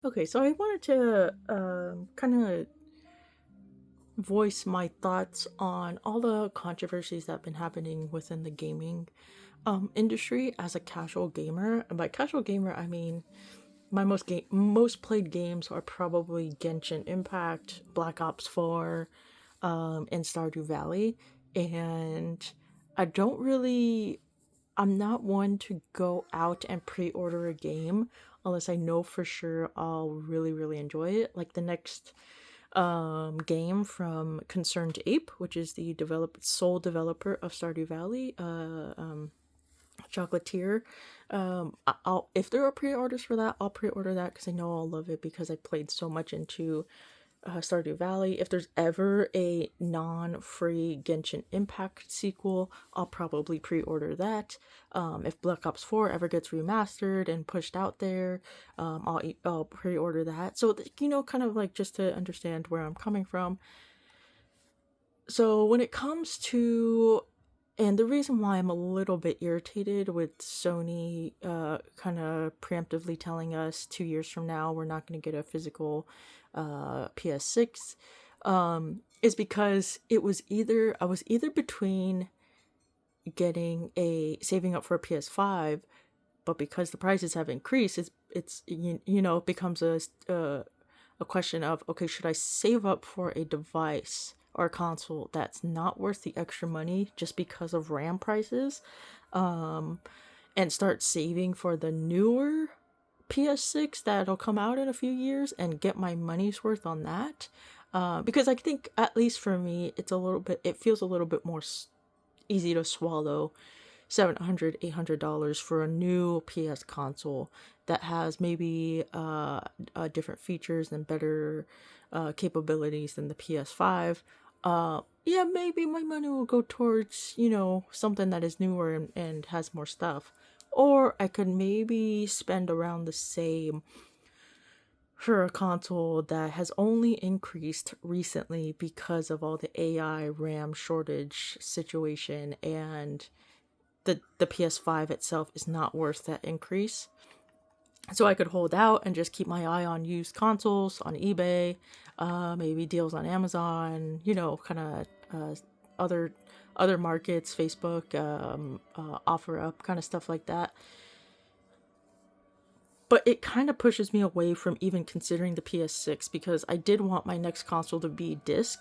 Okay, so I wanted to kind of voice my thoughts on all the controversies that have been happening within the gaming industry as a casual gamer. And by casual gamer, I mean my most played games are probably Genshin Impact, Black Ops 4, and Stardew Valley. And I don't really I'm not one to go out and pre-order a game unless I know for sure I'll really enjoy it. Like the next game from Concerned Ape, which is the sole developer of Stardew Valley, Chocolatier. I'll if there are pre-orders for that, I'll pre-order that because I know I'll love it because I played so much into Stardew Valley. If there's ever a non-free Genshin Impact sequel, I'll probably pre-order that. If Black Ops 4 ever gets remastered and pushed out there, I'll pre-order that. So kind of like just to understand where I'm coming from. So when it comes to and the reason why I'm a little bit irritated with Sony kind of preemptively telling us 2 years from now we're not going to get a physical PS6 is because I was either between getting a saving up for a PS5, but because the prices have increased, it becomes a question of, okay, should I save up for a device or a console that's not worth the extra money just because of RAM prices, and start saving for the newer PS6 that'll come out in a few years and get my money's worth on that? Because I think, at least for me, it feels a little bit more easy to swallow $700, $800 for a new PS console that has maybe different features and better capabilities than the PS5. Yeah, maybe my money will go towards, something that is newer and has more stuff. Or I could maybe spend around the same for a console that has only increased recently because of all the AI RAM shortage situation, and the PS5 itself is not worth that increase. So I could hold out and just keep my eye on used consoles on eBay, maybe deals on Amazon, kind of other other markets, Facebook, offer up kind of stuff like that. But it kind of pushes me away from even considering the PS6 because I did want my next console to be disc.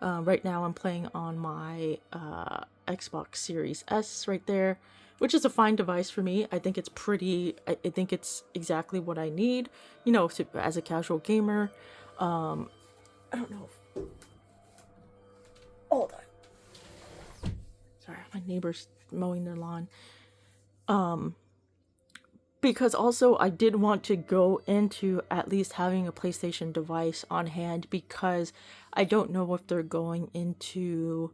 Right now, I'm playing on my Xbox Series S right there, which is a fine device for me. I think it's pretty. I think it's exactly what I need, as a casual gamer. I don't know. Hold on. Sorry, my neighbor's mowing their lawn. Because also I did want to go into at least having a PlayStation device on hand because I don't know if they're going into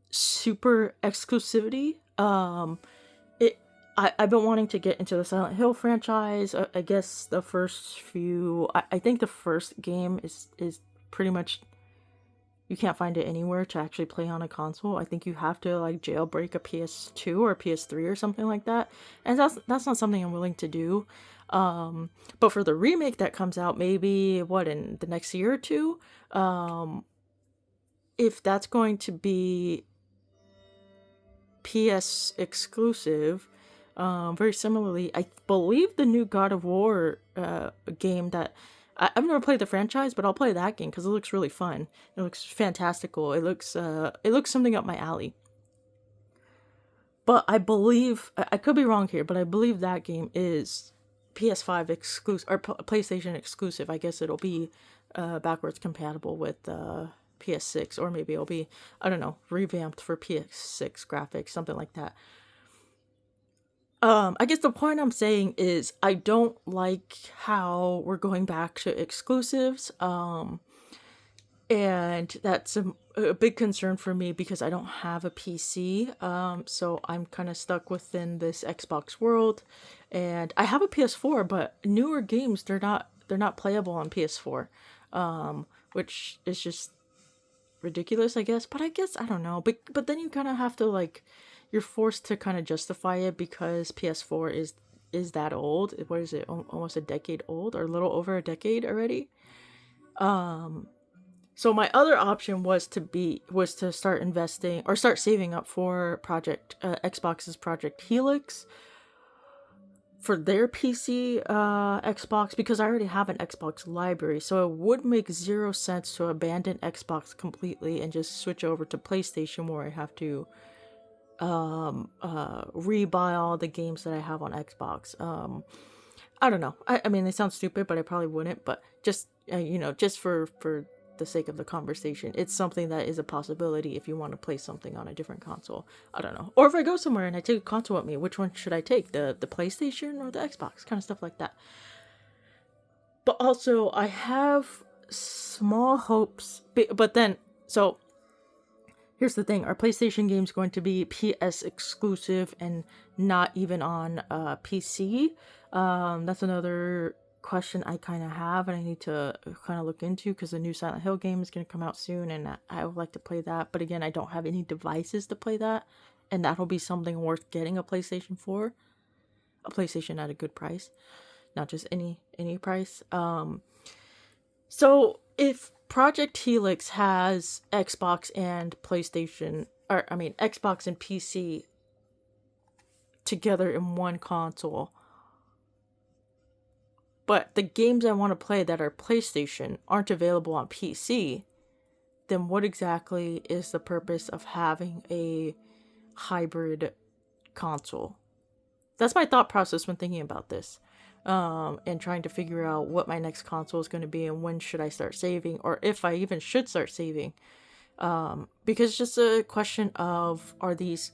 super exclusivity. I've been wanting to get into the Silent Hill franchise. I guess the first few, I think the first game is pretty much, you can't find it anywhere to actually play on a console. I think you have to like jailbreak a PS2 or PS3 or something like that, and that's not something I'm willing to do. But for the remake that comes out, maybe what in the next year or two, if that's going to be PS exclusive, very similarly, I believe the new God of War game that I've never played the franchise, but I'll play that game because it looks really fun. It looks fantastical. It looks something up my alley. But I believe I could be wrong here, but I believe that game is PS5 exclusive or PlayStation exclusive. I guess it'll be backwards compatible with PS6, or maybe it'll be, I don't know, revamped for PS6 graphics, something like that. I guess the point I'm saying is I don't like how we're going back to exclusives. And that's a big concern for me because I don't have a PC. So I'm kind of stuck within this Xbox world, and I have a PS4, but newer games they're not playable on PS4, which is just ridiculous, I guess. But I guess I don't know. But then you kind of have to like, you're forced to kind of justify it because PS4 is is that old. What is it? Almost a decade old, or a little over a decade already. So my other option was to start investing or start saving up for Project Xbox's Project Helix for their PC Xbox, because I already have an Xbox library. So it would make zero sense to abandon Xbox completely and just switch over to PlayStation, where I have to rebuy all the games that I have on Xbox. I don't know. I mean, they sound stupid, but I probably wouldn't. But just just for the sake of the conversation, it's something that is a possibility if you want to play something on a different console. I don't know. Or if I go somewhere and I take a console with me, which one should I take? The PlayStation or the Xbox? Kind of stuff like that. But also, I have small hopes. But then, so here's the thing: our PlayStation game's going to be PS exclusive and not even on PC. That's another question I kind of have, and I need to kind of look into, because the new Silent Hill game is going to come out soon, and I would like to play that. But again, I don't have any devices to play that, and that'll be something worth getting a PlayStation for. A PlayStation at a good price, not just any price. So if Project Helix has Xbox and PlayStation, or I mean Xbox and PC together in one console, but the games I want to play that are PlayStation aren't available on PC, then what exactly is the purpose of having a hybrid console? That's my thought process when thinking about this. And trying to figure out what my next console is going to be and when should I start saving, or if I even should start saving. Because it's just a question of, are these...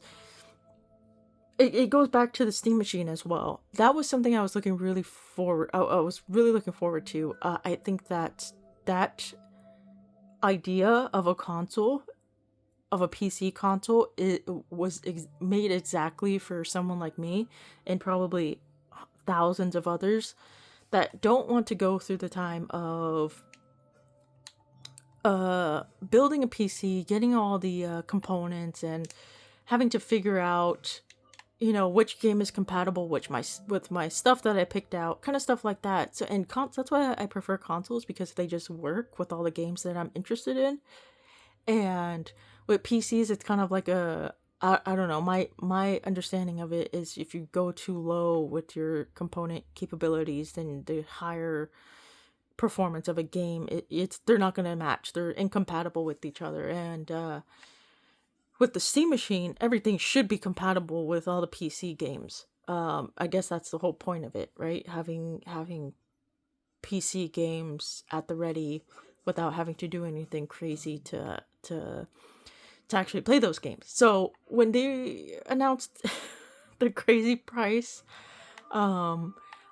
It goes back to the Steam Machine as well. That was something I was looking really forward... I was really looking forward to. I think that idea of a console, of a PC console, it was made exactly for someone like me, and probably thousands of others that don't want to go through the time of building a PC, getting all the components, and having to figure out, which game is compatible with my stuff that I picked out, kind of stuff like that. So, and that's why I prefer consoles, because they just work with all the games that I'm interested in. And with PCs, it's kind of like I don't know. My understanding of it is, if you go too low with your component capabilities, then the higher performance of a game, they're not going to match. They're incompatible with each other. And with the Steam Machine, everything should be compatible with all the PC games. I guess that's the whole point of it, right? Having PC games at the ready without having to do anything crazy to actually play those games. So when they announced the crazy price, I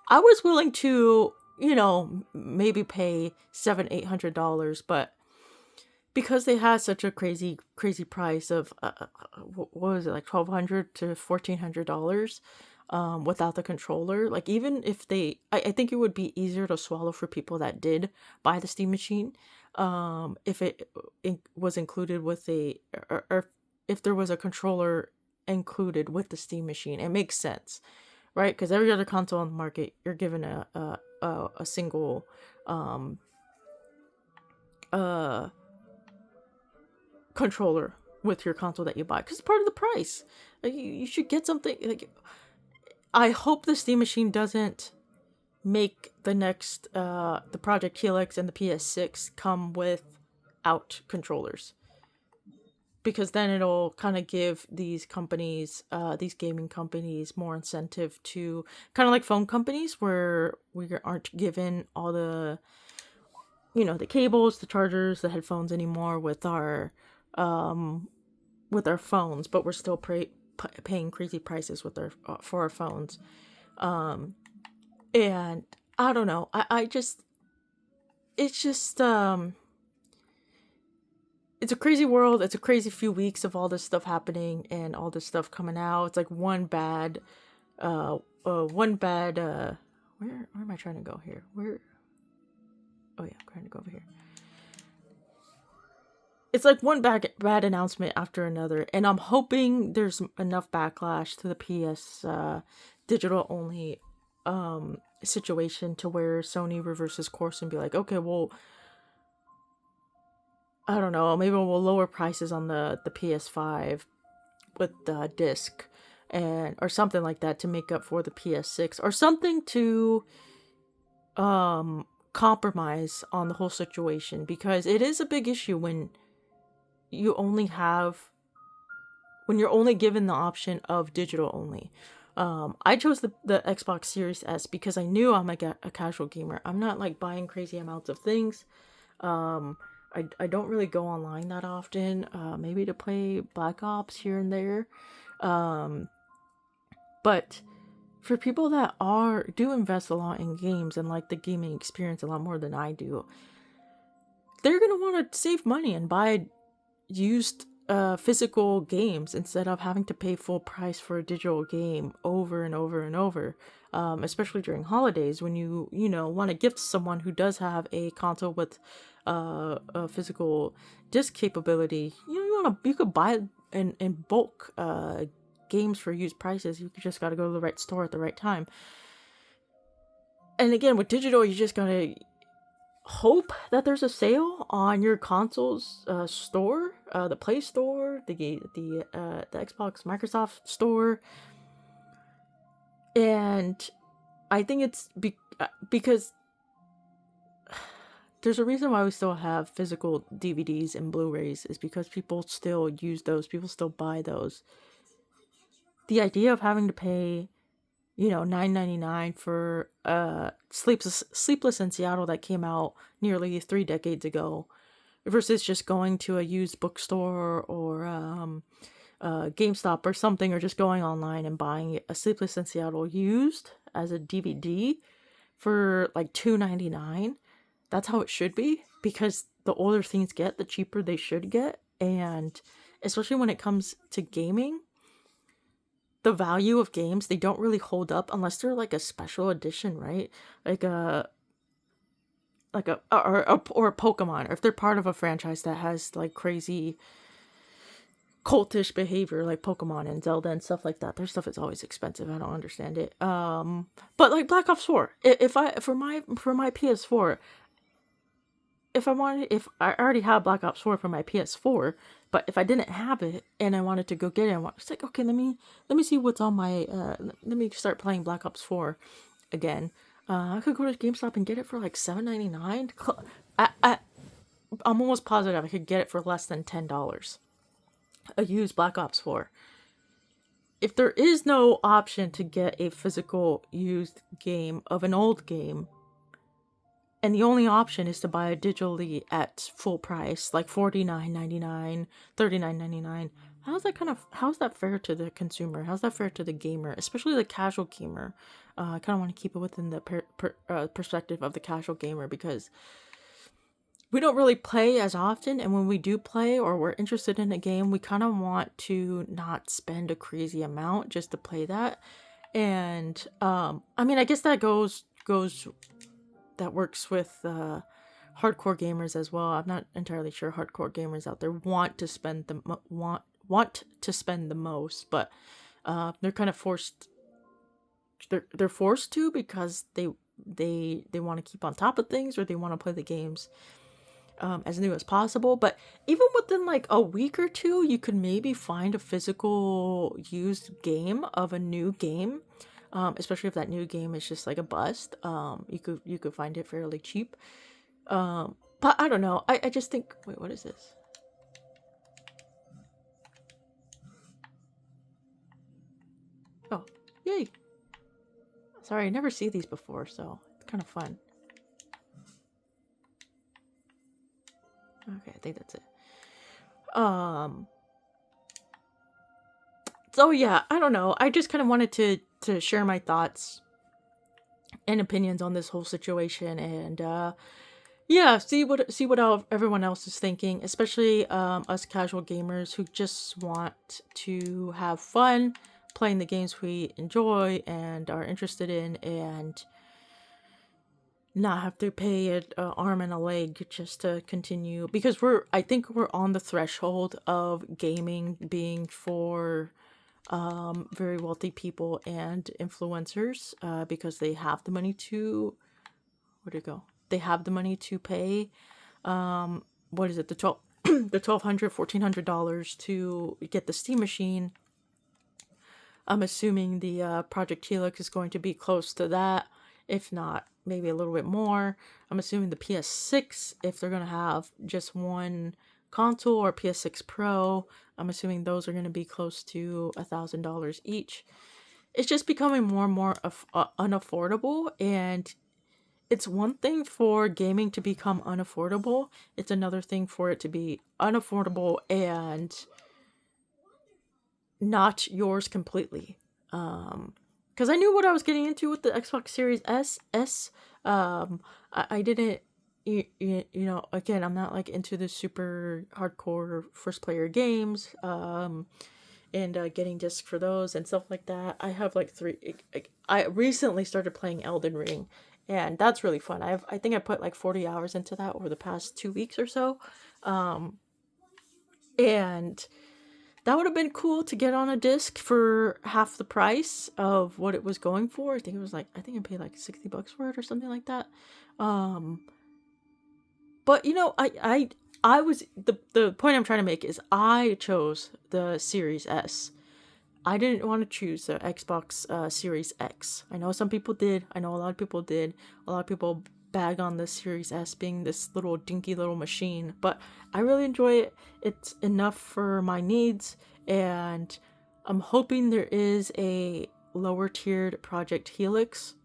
was willing to, maybe pay $700-800, but because they had such a crazy price of what was it, like $1,200 to $1,400, without the controller. Like, even if I think it would be easier to swallow for people that did buy the Steam Machine, if it was included with or if there was a controller included with the Steam Machine. It makes sense, right? Because every other console on the market, you're given a single controller with your console that you buy, because it's part of the price. Like, you should get something. Like, I hope the Steam Machine doesn't make the next the Project Helix and the PS6 come without controllers, because then it'll kind of give these companies, these gaming companies, more incentive to, kind of like phone companies, where we aren't given all the the cables, the chargers, the headphones anymore with our phones, but we're still paying crazy prices with our for our phones. And I don't know. I just it's just it's a crazy world. It's a crazy few weeks of all this stuff happening and all this stuff coming out. It's like one bad where am I trying to go here? Oh yeah, I'm trying to go over here. It's like one bad announcement after another, and I'm hoping there's enough backlash to the PS digital only situation to where Sony reverses course and be like, okay, well, I don't know, maybe we'll lower prices on the PS5 with the disc and or something like that to make up for the PS6 or something to compromise on the whole situation, because it is a big issue you only have when you're only given the option of digital only. I chose the Xbox Series S because I knew I'm a casual gamer. I'm not like buying crazy amounts of things. I don't really go online that often. Maybe to play Black Ops here and there. But for people that do invest a lot in games and like the gaming experience a lot more than I do, they're gonna want to save money and buy used physical games instead of having to pay full price for a digital game over and over and over. Especially during holidays when you want to gift someone who does have a console with a physical disc capability. You could buy in bulk games for used prices. You just got to go to the right store at the right time. And again, with digital, you just gotta hope that there's a sale on your console's store, the Play Store, the Xbox Microsoft Store, and I think it's because there's a reason why we still have physical DVDs and Blu-rays is because people still use those, people still buy those. The idea of having to pay $9.99 for Sleepless in Seattle that came out nearly 3 decades ago, versus just going to a used bookstore or GameStop or something, or just going online and buying a Sleepless in Seattle used as a DVD for like $2.99. That's how it should be, because the older things get, the cheaper they should get, and especially when it comes to gaming, the value of games, they don't really hold up unless they're like a special edition, right? Like or a Pokemon, or if they're part of a franchise that has like crazy cultish behavior like Pokemon and Zelda and stuff like that. Their stuff is always expensive. I don't understand it. But like Black Ops 4, if I for my PS4, if I already have Black Ops 4 for my PS4, but if I didn't have it and I wanted to go get it, it's like, okay, let me see what's on my let me start playing Black Ops 4 again. I could go to GameStop and get it for like $7.99. I'm almost positive I could get it for less than $10. A used Black Ops 4. If there is no option to get a physical used game of an old game, and the only option is to buy it digitally at full price, like $49.99, $39.99, how's that fair to the consumer? How's that fair to the gamer, especially the casual gamer? I kind of want to keep it within the perspective of the casual gamer, because we don't really play as often, and when we do play or we're interested in a game, we kind of want to not spend a crazy amount just to play that. And I mean, I guess that works with hardcore gamers as well. I'm not entirely sure hardcore gamers out there want to spend the most, but they're kind of forced. They're forced to, because they want to keep on top of things, or they want to play the games as new as possible. But even within like a week or two, you could maybe find a physical used game of a new game, especially if that new game is just like a bust. You could find it fairly cheap. But I don't know. I just think, wait, what is this? Oh, yay! Sorry, I never see these before, so it's kind of fun. Okay, I think that's it. So yeah, I don't know. I just kind of wanted to share my thoughts and opinions on this whole situation, and yeah, see what everyone else is thinking, especially us casual gamers who just want to have fun playing the games we enjoy and are interested in, and not have to pay an arm and a leg just to continue, because I think we're on the threshold of gaming being for very wealthy people and influencers, because they have the money to, where'd it go? They have the money to pay, what is it, the 12, the $1,200, $1,400 to get the Steam machine. I'm assuming the Project Helix is going to be close to that, if not maybe a little bit more. I'm assuming the PS6, if they're going to have just one console, or PS6 Pro, I'm assuming those are going to be close to $1,000 each. It's just becoming more and more unaffordable, and it's one thing for gaming to become unaffordable. It's another thing for it to be unaffordable and not yours completely. Because I knew what I was getting into with the Xbox Series S. I didn't, again, I'm not like into the super hardcore first player games, and getting discs for those and stuff like that. I have like I recently started playing Elden Ring, and that's really fun. I think I put like 40 hours into that over the past 2 weeks or so. And that would have been cool to get on a disc for half the price of what it was going for. I think I paid like $60 for it or something like that. But I was, the point I'm trying to make is I chose the Series S. I didn't want to choose the Xbox Series X. I know some people did. I know a lot of people did. A lot of people bag on the Series S being this little dinky little machine, but I really enjoy it. It's enough for my needs, and I'm hoping there is a lower tiered Project Helix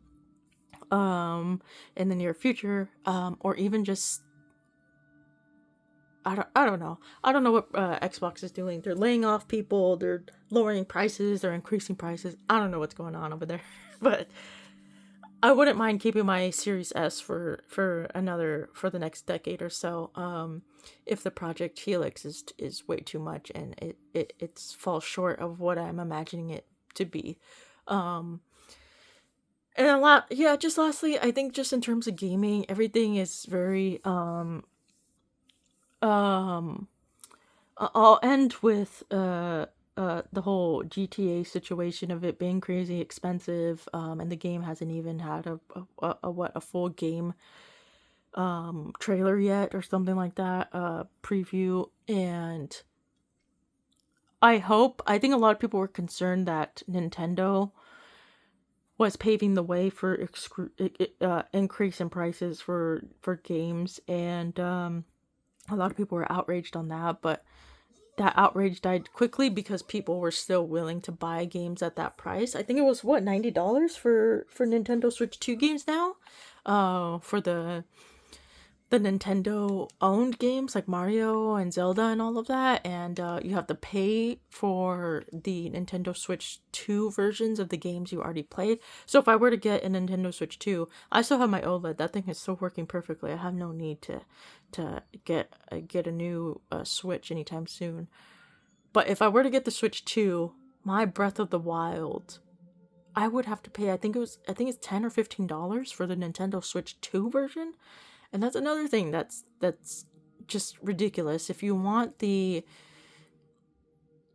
in the near future, or even just, I don't know. I don't know what Xbox is doing. They're laying off people. They're lowering prices. They're increasing prices. I don't know what's going on over there. But I wouldn't mind keeping my Series S for the next decade or so. If the Project Helix is way too much and it falls short of what I'm imagining it to be. And a lot, yeah. Just lastly, I think just in terms of gaming, everything is very I'll end with the whole GTA situation of it being crazy expensive, and the game hasn't even had a full game trailer yet or something like that, preview. And I think a lot of people were concerned that Nintendo was paving the way for increase in prices for games, and a lot of people were outraged on that, but that outrage died quickly because people were still willing to buy games at that price. I think it was what, $90 for Nintendo Switch 2 games now, for the Nintendo owned games like Mario and Zelda and all of that, and you have to pay for the Nintendo Switch 2 versions of the games you already played. So if I were to get a Nintendo Switch 2, I still have my OLED. That thing is still working perfectly. I have no need to get a new Switch anytime soon. But if I were to get the Switch 2, my Breath of the Wild, I would have to pay, I think it's $10 or $15 for the Nintendo Switch 2 version. And that's another thing that's just ridiculous. If you want the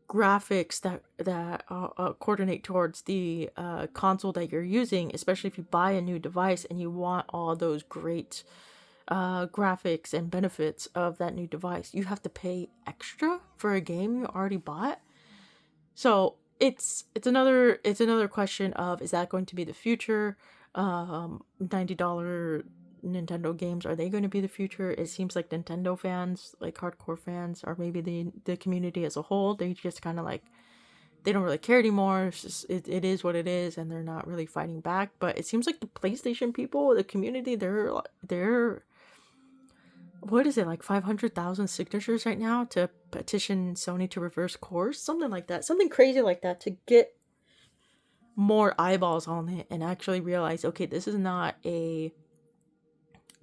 graphics that coordinate towards the console that you're using, especially if you buy a new device and you want all those great graphics and benefits of that new device, you have to pay extra for a game you already bought. So it's another question of, is that going to be the future? $90 Nintendo games, are they going to be the future? It seems like Nintendo fans, like hardcore fans, or maybe the community as a whole, they just kind of like, they don't really care anymore. It's just, it is what it is, and they're not really fighting back. But it seems like the PlayStation people, the community, they're what is it, like 500,000 signatures right now to petition Sony to reverse course, something like that, something crazy like that, to get more eyeballs on it and actually realize, okay, this is not a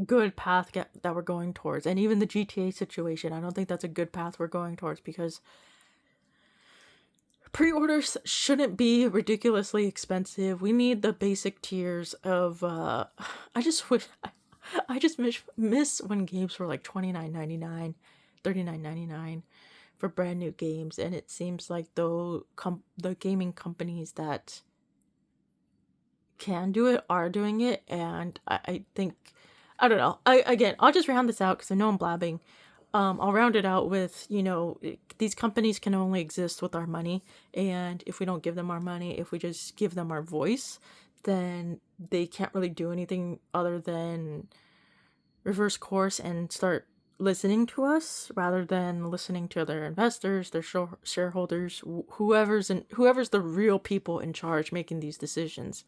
good path that we're going towards. And even the GTA situation, I don't think that's a good path we're going towards, because pre-orders shouldn't be ridiculously expensive. We need the basic tiers of I just miss when games were like $29.99, $39.99 for brand new games, and it seems like the gaming companies that can do it are doing it, and I think, I don't know. I'll just round this out because I know I'm blabbing. I'll round it out with, these companies can only exist with our money, and if we don't give them our money, if we just give them our voice, then they can't really do anything other than reverse course and start listening to us rather than listening to their investors, their shareholders, whoever's the real people in charge making these decisions.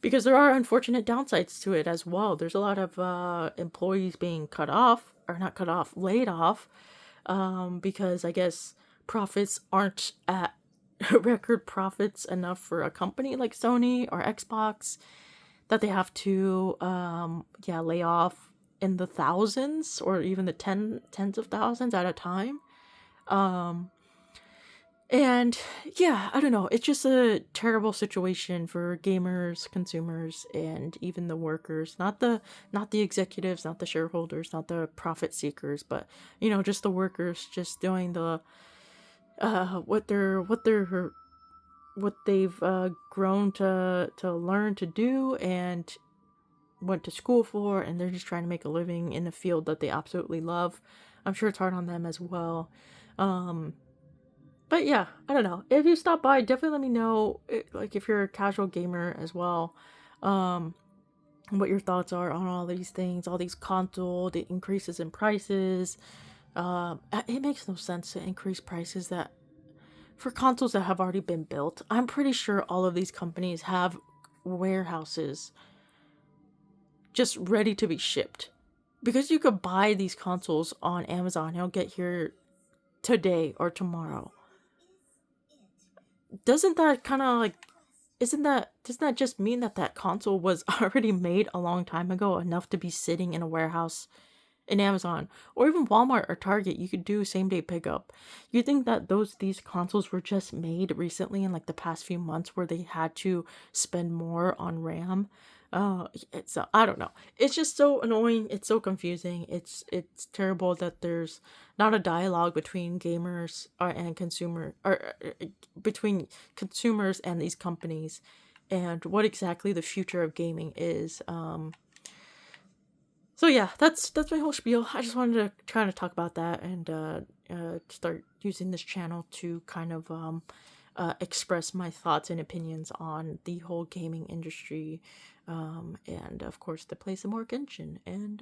Because there are unfortunate downsides to it as well. There's a lot of employees being cut off, or not cut off, laid off, because I guess profits aren't at record profits enough for a company like Sony or Xbox, that they have to lay off in the thousands or even the tens of thousands at a time. And yeah, I don't know. It's just a terrible situation for gamers, consumers, and even the workers. Not the executives, not the shareholders, not the profit seekers, but just the workers, just doing the what they've grown to learn to do and went to school for, and they're just trying to make a living in a field that they absolutely love. I'm sure it's hard on them as well. But yeah, I don't know. If you stop by, definitely let me know, like if you're a casual gamer as well, what your thoughts are on all these things, all these the increases in prices. It makes no sense to increase prices that for consoles that have already been built. I'm pretty sure all of these companies have warehouses just ready to be shipped. Because you could buy these consoles on Amazon, it'll get here today or tomorrow. Doesn't that kind of like, doesn't that just mean that that console was already made a long time ago, enough to be sitting in a warehouse in Amazon or even Walmart or Target? You could do same day pickup. You think that these consoles were just made recently in like the past few months where they had to spend more on RAM? It's I don't know. It's just so annoying. It's so confusing. It's terrible that there's not a dialogue between gamers and consumer, or between consumers and these companies, and what exactly the future of gaming is. So yeah, that's my whole spiel. I just wanted to kind of talk about that and start using this channel to kind of express my thoughts and opinions on the whole gaming industry, and of course to play some more Genshin and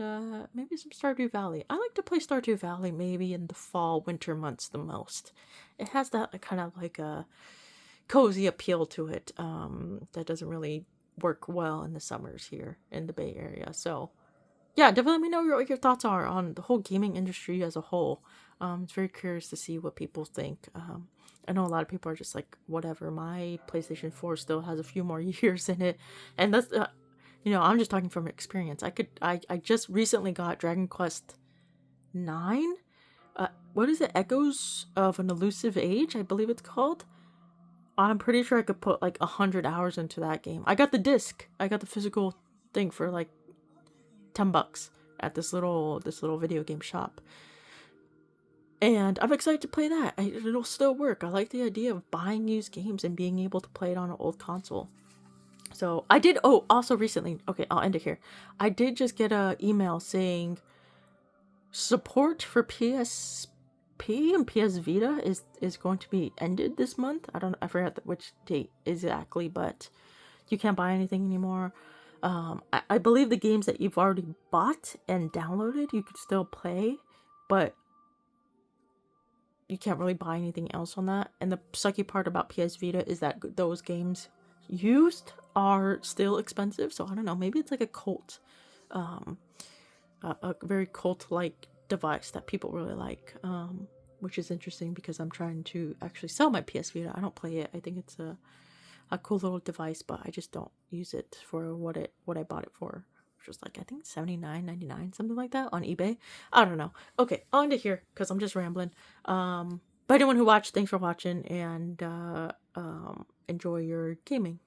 maybe some Stardew Valley. I like to play Stardew Valley maybe in the fall, winter months the most. It has that kind of like a cozy appeal to it that doesn't really work well in the summers here in the Bay Area. So yeah, definitely let me know what your thoughts are on the whole gaming industry as a whole. It's very curious to see what people think. I know a lot of people are just like, whatever. My PlayStation 4 still has a few more years in it, and that's I'm just talking from experience. I just recently got Dragon Quest 9. What is it? Echoes of an Elusive Age, I believe it's called. I'm pretty sure I could put like 100 hours into that game. I got the disc. I got the physical thing for like $10 at this little video game shop, and I'm excited to play that. It'll still work. I like the idea of buying used games and being able to play it on an old console. So I did. Oh, also recently. Okay, I'll end it here. I did just get a email saying support for PSP and PS Vita is going to be ended this month. I forgot which date exactly, but you can't buy anything anymore. I believe the games that you've already bought and downloaded, you could still play, but you can't really buy anything else on that. And the sucky part about PS Vita is that those games used are still expensive. So I don't know, maybe it's like a cult, a very cult-like device that people really like, which is interesting because I'm trying to actually sell my PS Vita. I don't play it. I think it's a cool little device, but I just don't use it for what I bought it for, which was like I think $79.99, something like that on eBay. I don't know. Okay, I'll end it here because I'm just rambling. But anyone who watched, thanks for watching, and enjoy your gaming.